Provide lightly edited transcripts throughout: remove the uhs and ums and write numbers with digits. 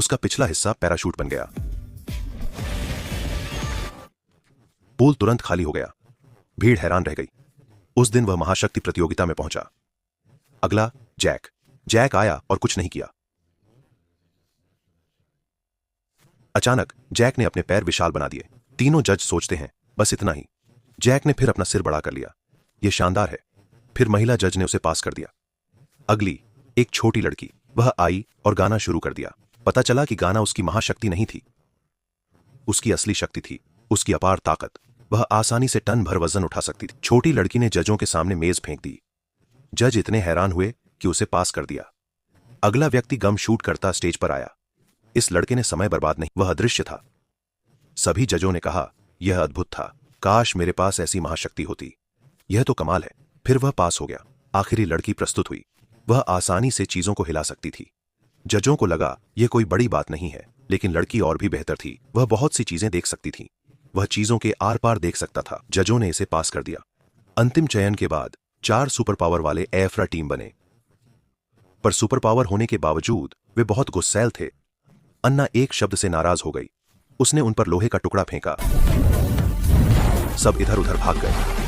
उसका पिछला हिस्सा पैराशूट बन गया। पूल तुरंत खाली हो गया। भीड़ हैरान रह गई। उस दिन वह महाशक्ति प्रतियोगिता में पहुंचा। अगला जैक। जैक आया और कुछ नहीं किया। अचानक जैक ने अपने पैर विशाल बना दिए। तीनों जज सोचते हैं बस इतना ही। जैक ने फिर अपना सिर बड़ा कर लिया। यह शानदार है। फिर महिला जज ने उसे पास कर दिया। अगली एक छोटी लड़की, वह आई और गाना शुरू कर दिया। पता चला कि गाना उसकी महाशक्ति नहीं थी, उसकी असली शक्ति थी, उसकी अपार ताकत। वह आसानी से टन भर वजन उठा सकती थी। छोटी लड़की ने जजों के सामने मेज फेंक दी। जज इतने हैरान हुए कि उसे पास कर दिया। अगला व्यक्ति गम शूट करता स्टेज पर आया। इस लड़के ने समय बर्बाद नहीं, वह अदृश्य था। सभी जजों ने कहा यह अद्भुत था, काश मेरे पास ऐसी महाशक्ति होती। यह तो कमाल है। फिर वह पास हो गया। आखिरी लड़की प्रस्तुत हुई। वह आसानी से चीजों को हिला सकती थी। जजों को लगा यह कोई बड़ी बात नहीं है, लेकिन लड़की और भी बेहतर थी। वह बहुत सी चीजें देख सकती थी। वह चीजों के आर पार देख सकता था। जजों ने इसे पास कर दिया। अंतिम चयन के बाद 4 सुपर पावर वाले एफ्रा टीम बने, पर सुपर पावर होने के बावजूद वे बहुत गुस्सैल थे। अन्ना एक शब्द से नाराज हो गई। उसने उन पर लोहे का टुकड़ा फेंका। सब इधर उधर भाग गए।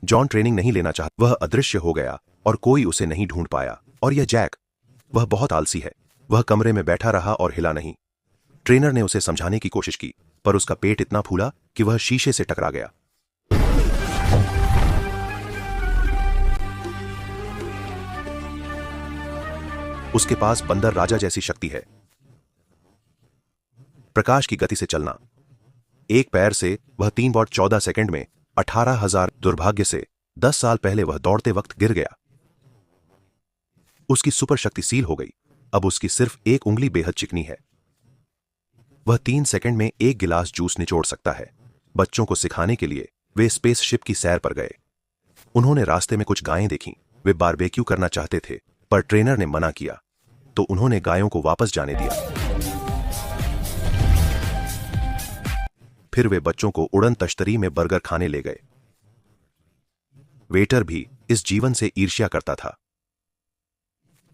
जॉन ट्रेनिंग नहीं लेना चाहता। वह अदृश्य हो गया और कोई उसे नहीं ढूंढ पाया। और यह जैक, वह बहुत आलसी है। वह कमरे में बैठा रहा और हिला नहीं। ट्रेनर ने उसे समझाने की कोशिश की, पर उसका पेट इतना फूला कि वह शीशे से टकरा गया। उसके पास बंदर राजा जैसी शक्ति है, प्रकाश की गति से चलना। एक पैर से वह 3.14 सेकंड में 18,000। दुर्भाग्य से 10 साल पहले वह दौड़ते वक्त गिर गया। उसकी सुपर शक्ति सील हो गई। अब उसकी सिर्फ एक उंगली बेहद चिकनी है। वह 3 सेकंड में 1 गिलास जूस निचोड़ सकता है। बच्चों को सिखाने के लिए वे स्पेसशिप की सैर पर गए। उन्होंने रास्ते में कुछ गायें देखीं। वे बारबेक्यू करना चाहते थे, पर ट्रेनर ने मना किया, तो उन्होंने गायों को वापस जाने दिया। फिर वे बच्चों को उड़न तश्तरी में बर्गर खाने ले गए। वेटर भी इस जीवन से ईर्ष्या करता था।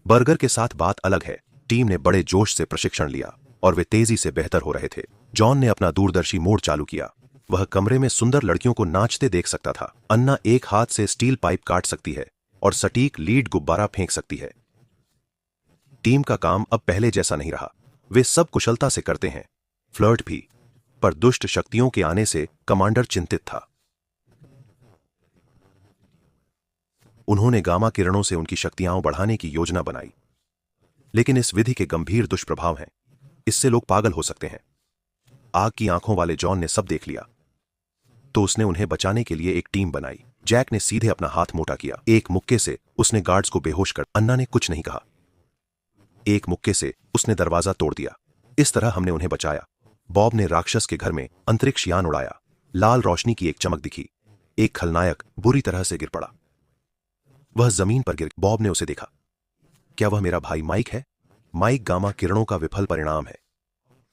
बर्गर के साथ बात अलग है। टीम ने बड़े जोश से प्रशिक्षण लिया और वे तेजी से बेहतर हो रहे थे। जॉन ने अपना दूरदर्शी मोड चालू किया। वह कमरे में सुंदर लड़कियों को नाचते देख सकता था। अन्ना एक हाथ से स्टील पाइप काट सकती है और सटीक लीड गुब्बारा फेंक सकती है। टीम का काम अब पहले जैसा नहीं रहा। वे सब कुशलता से करते हैं, फ्लर्ट भी, पर दुष्ट शक्तियों के आने से कमांडर चिंतित था। उन्होंने गामा किरणों से उनकी शक्तियां बढ़ाने की योजना बनाई, लेकिन इस विधि के गंभीर दुष्प्रभाव हैं। इससे लोग पागल हो सकते हैं। आग की आंखों वाले जॉन ने सब देख लिया, तो उसने उन्हें बचाने के लिए एक टीम बनाई। जैक ने सीधे अपना हाथ मोटा किया। एक मुक्के से उसने गार्ड्स को बेहोश कर। अन्ना ने कुछ नहीं कहा। एक मुक्के से उसने दरवाजा तोड़ दिया। इस तरह हमने उन्हें बचाया। बॉब ने राक्षस के घर में अंतरिक्ष यान उड़ाया। लाल रोशनी की एक चमक दिखी। एक खलनायक बुरी तरह से गिर पड़ा। वह जमीन पर गिर। बॉब ने उसे देखा। क्या वह मेरा भाई माइक है? माइक गामा किरणों का विफल परिणाम है।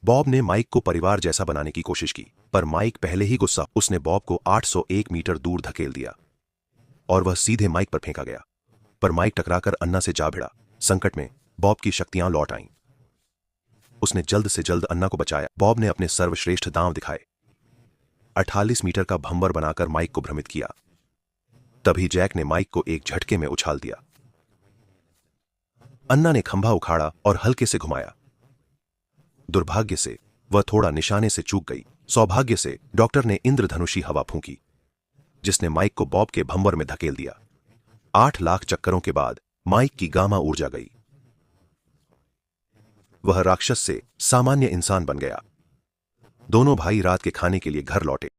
बॉब ने माइक को परिवार जैसा बनाने की कोशिश की, पर माइक पहले ही गुस्सा। उसने बॉब को 801 मीटर दूर धकेल दिया और वह सीधे माइक पर फेंका गया, पर माइक टकराकर अन्ना से जा भिड़ा। संकट में बॉब की शक्तियां लौट आईं। उसने जल्द से जल्द अन्ना को बचाया। बॉब ने अपने सर्वश्रेष्ठ दांव दिखाए। 48 मीटर का भंवर बनाकर माइक को भ्रमित किया। तभी जैक ने माइक को एक झटके में उछाल दिया। अन्ना ने खंभा उखाड़ा और हल्के से घुमाया। दुर्भाग्य से वह थोड़ा निशाने से चूक गई। सौभाग्य से डॉक्टर ने इंद्रधनुषी हवा फूंकी, जिसने माइक को बॉब के भंवर में धकेल दिया। 8 लाख चक्करों के बाद माइक की गामा ऊर्जा गई। वह राक्षस से सामान्य इंसान बन गया। दोनों भाई रात के खाने के लिए घर लौटे।